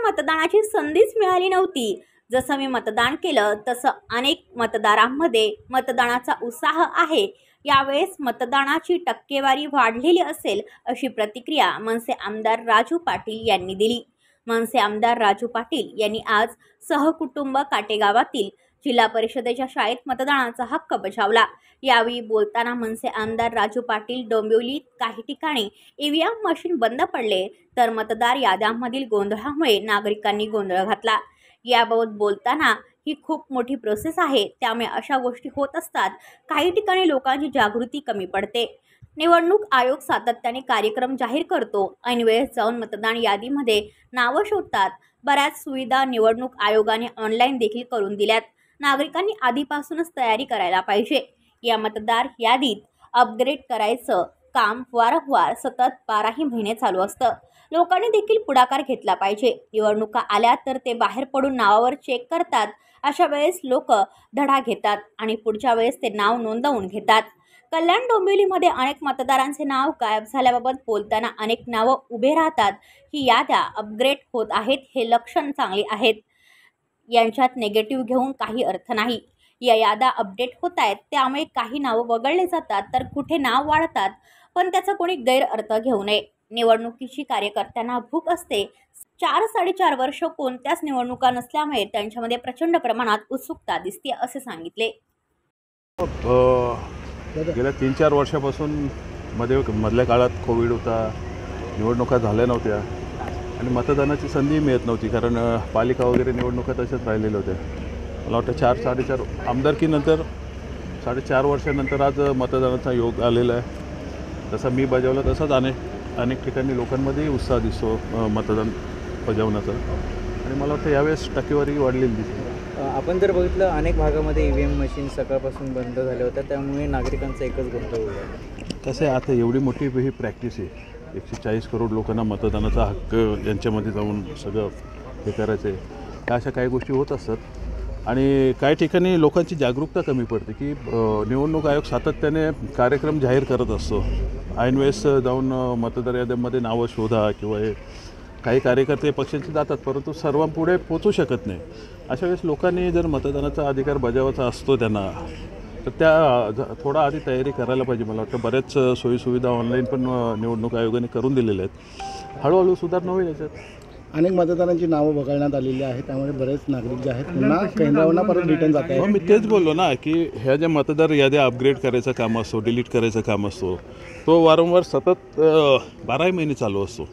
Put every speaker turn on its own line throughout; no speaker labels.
मतदानाची संधीच मिळाली नव्हती. जसं मी मतदान केलं तसं अनेक मतदारांमध्ये मतदानाचा उत्साह आहे. यावेळेस मतदानाची टक्केवारी वाढलेली असेल अशी प्रतिक्रिया मनसे आमदार राजू पाटील यांनी दिली. मनसे आमदार राजू पाटील यांनी आज सहकुटुंब काटेगावातील जिल्हा परिषदेच्या शाळेत मतदानाचा हक्क बजावला. यावेळी बोलताना मनसे आमदार राजू पाटील डोंबिवलीत काही ठिकाणी ईव्हीएम मशीन बंद पडले तर मतदार याद्यांमधील गोंधळामुळे नागरिकांनी गोंधळ घातला. याबाबत बोलताना ही खूप मोठी प्रोसेस आहे, त्यामुळे अशा गोष्टी होत असतात. काही ठिकाणी लोकांची जागृती कमी पडते. निवडणूक आयोग सातत्याने कार्यक्रम जाहीर करतो. ऐनवेळेस जाऊन मतदान यादीमध्ये नावं शोधतात. बऱ्याच सुविधा निवडणूक आयोगाने ऑनलाईन देखील करून दिल्यात. नागरिकांनी आधीपासूनच तयारी करायला पाहिजे. या मतदार यादीत अपग्रेड करायचं काम वारंवार सतत 12ही महिने चालू असतं. लोकांनी देखील पुढाकार घेतला पाहिजे. निवडणुका आल्या तर ते बाहेर पडून नावावर चेक करतात. अशा वेळेस लोक धडा घेतात आणि पुढच्या वेळेस ते नाव नोंदवून घेतात. कल्याण डोंबिवलीमध्ये अनेक मतदारांचे नाव गायब झाल्याबाबत बोलताना अनेक नावं उभे राहतात. ही याद्या अपग्रेड होत आहेत हे लक्षण चांगले आहेत. यांच्यात नेगेटिव्ह घेऊन काही अर्थ नाही. या याद्या अपडेट होत आहेत त्यामुळे काही नावं वगळले जातात तर कुठे नाव वाढतात, पण त्याचा कोणी गैरअर्थ घेऊ नये. निवडणुकीची कार्यकर्त्यांना भूक असते. 4-4.5 वर्ष कोणत्याच निवडणुका नसल्यामुळे त्यांच्यामध्ये प्रचंड प्रमाणात उत्सुकता दिसते असे सांगितले.
गेल्या 3-4 वर्षापासून मधल्या काळात कोविड होता, निवडणुका झाल्या नव्हत्या आणि मतदानाची संधी मिळत नव्हती, कारण पालिका वगैरे निवडणुका तशाच राहिलेल्या होत्या. मला वाटतं 4-4.5 आमदारकीनंतर 4.5 वर्षानंतर आज मतदानाचा योग आलेला आहे. तसा मी बजावला तसाच अनेक ठिकाणी लोकांमध्येही उत्साह दिसतो मतदान बजावण्याचा आणि मला वाटतं यावेळेस टक्केवारी वाढलेली दिसते.
आपण जर बघितलं अनेक भागामध्ये ईव्हीएम मशीन सकाळपासून बंद झाल्या होत्या, त्यामुळे नागरिकांचा एकच गोंधळ होता.
कसं आहे, आता एवढी मोठी ही प्रॅक्टिस आहे, 140 करोड लोकांना मतदानाचा हक्क यांच्यामध्ये जाऊन सगळं हे करायचं आहे. ह्या अशा काही गोष्टी होत असतात आणि काही ठिकाणी लोकांची जागरूकता कमी पडते की निवडणूक आयोग सातत्याने कार्यक्रम जाहीर करत असतो. ऐनवेळेस जाऊन मतदार याद्यांमध्ये नावं शोधा किंवा हे काही कार्यकर्ते पक्षांचे जातात, परंतु सर्वांपुढे पोचू शकत नाही. अशा वेळेस लोकांनी जर मतदानाचा अधिकार बजावायचा असतो त्यांना, तर त्या थोडा आधी तयारी करायला पाहिजे. मला वाटतं बऱ्याच सोयीसुविधा ऑनलाईन पण निवडणूक आयोगाने करून दिलेल्या आहेत. हळूहळू सुधारणा होईल याच्यात.
अनेक मतदारांची नावं वगळण्यात आलेली आहे, त्यामुळे बरेच नागरिक जे आहेत पुन्हा केंद्रावरनं परत रिटर्न जात आहेत.
मी तेच बोललो ना की ह्या ज्या मतदार याद्या अपग्रेड करायचं काम असतो, डिलीट करायचं काम असतो, तो वारंवार सतत 12 महिने चालू असतो.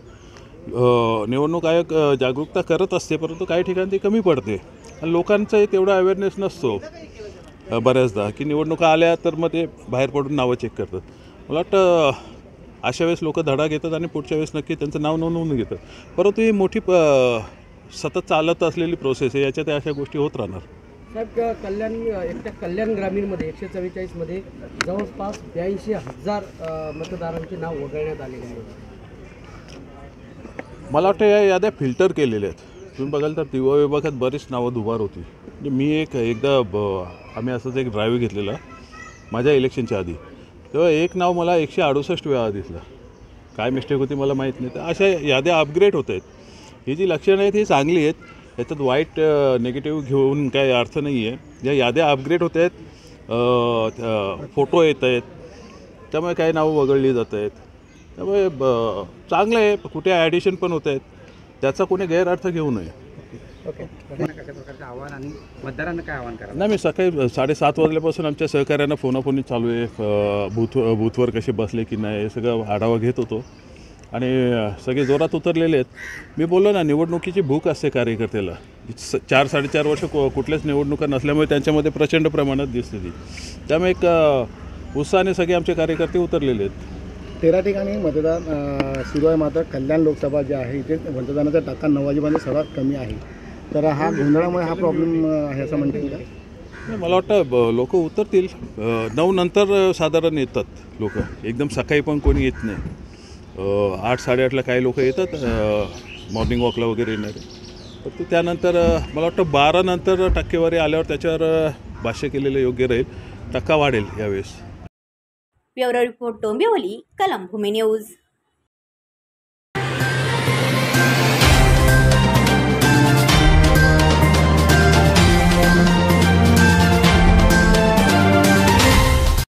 निवडणूक आयोग जागरूकता करत असते, परंतु काही ठिकाणी ती कमी पडते आणि लोकांचा तेवढा अवेअरनेस नसतो बऱ्याचदा की निवडणुका आल्या तर मग ते बाहेर पडून नावं चेक करतात. मला वाटतं अशा वेळेस लोक धडा घेतात आणि पुढच्या वेळेस नक्की त्यांचं नाव नोंदवून घेतात. परंतु ही मोठी सतत चालत असलेली प्रोसेस आहे, याच्यात अशा गोष्टी होत राहणार.
साहेब, कल्याण ग्रामीणमध्ये 144मध्ये जवळपास 82,000 मतदारांचे नाव वगळण्यात आलेले आहे.
मला वाटतं या याद्या फिल्टर केलेल्या आहेत. तुम्ही बघाल तर दिवा विभागात बरीच नावं दुबार होती. म्हणजे मी एकदा आम्ही असंच एक ड्राईव्ह घेतलेला माझ्या इलेक्शनच्या आधी, तेव्हा एक नाव मला 168 वेळा दिसलं. काय मिस्टेक होती मला माहीत नाही. तर अशा याद्या अपग्रेड होत आहेत. ही जी लक्षणं आहेत ही चांगली आहेत, याच्यात वाईट निगेटिव्ह घेऊन काही अर्थ नाही आहे. या याद्या अपग्रेड होत आहेत, फोटो येत आहेत, त्यामुळे काही नावं वगळली जात आहेत. त्यामुळे चांगलं आहे. कुठे ॲडिशन पण होत आहेत, त्याचा कोणी गैरअर्थ घेऊ नये.
आव्हान आणि मतदारांना काय आव्हान करा?
नाही, मी सकाळी 7:30 वाजल्यापासून आमच्या सहकाऱ्यांना फोनाफोनी चालू आहे. बूथवर कसे बसले की नाही हे सगळं आढावा घेत होतो आणि सगळे जोरात उतरलेले आहेत. मी बोललो ना, निवडणुकीची भूक असते कार्यकर्त्याला. 4-4.5 वर्ष कुठल्याच निवडणुका नसल्यामुळे त्यांच्यामध्ये प्रचंड प्रमाणात दिसते ती. त्यामुळे एक उत्साहाने सगळे आमचे कार्यकर्ते उतरलेले आहेत.
13 ठिकाणी मतदान सुरू आहे, मात्र कल्याण लोकसभा जे आहे इथे मतदानाचा टक्का 9 वाजेपर्यंत सर्वात कमी आहे. तर हा गोंधळामुळे हा प्रॉब्लेम आहे असं म्हणता येईल का?
मला वाटतं लोक उतरतील. 9 नंतर साधारण येतात लोक, एकदम सकाळी पण कोणी येत नाही. 8-8:30ला काही लोक येतात मॉर्निंग वॉकला वगैरे येणारे. तर त्यानंतर मला वाटतं 12 नंतर टक्केवारी आल्यावर त्याच्यावर भाष्य केलेलं योग्य राहील. टक्का वाढेल यावेळेस.
Bureau report Dombivli, Kalambhumi news.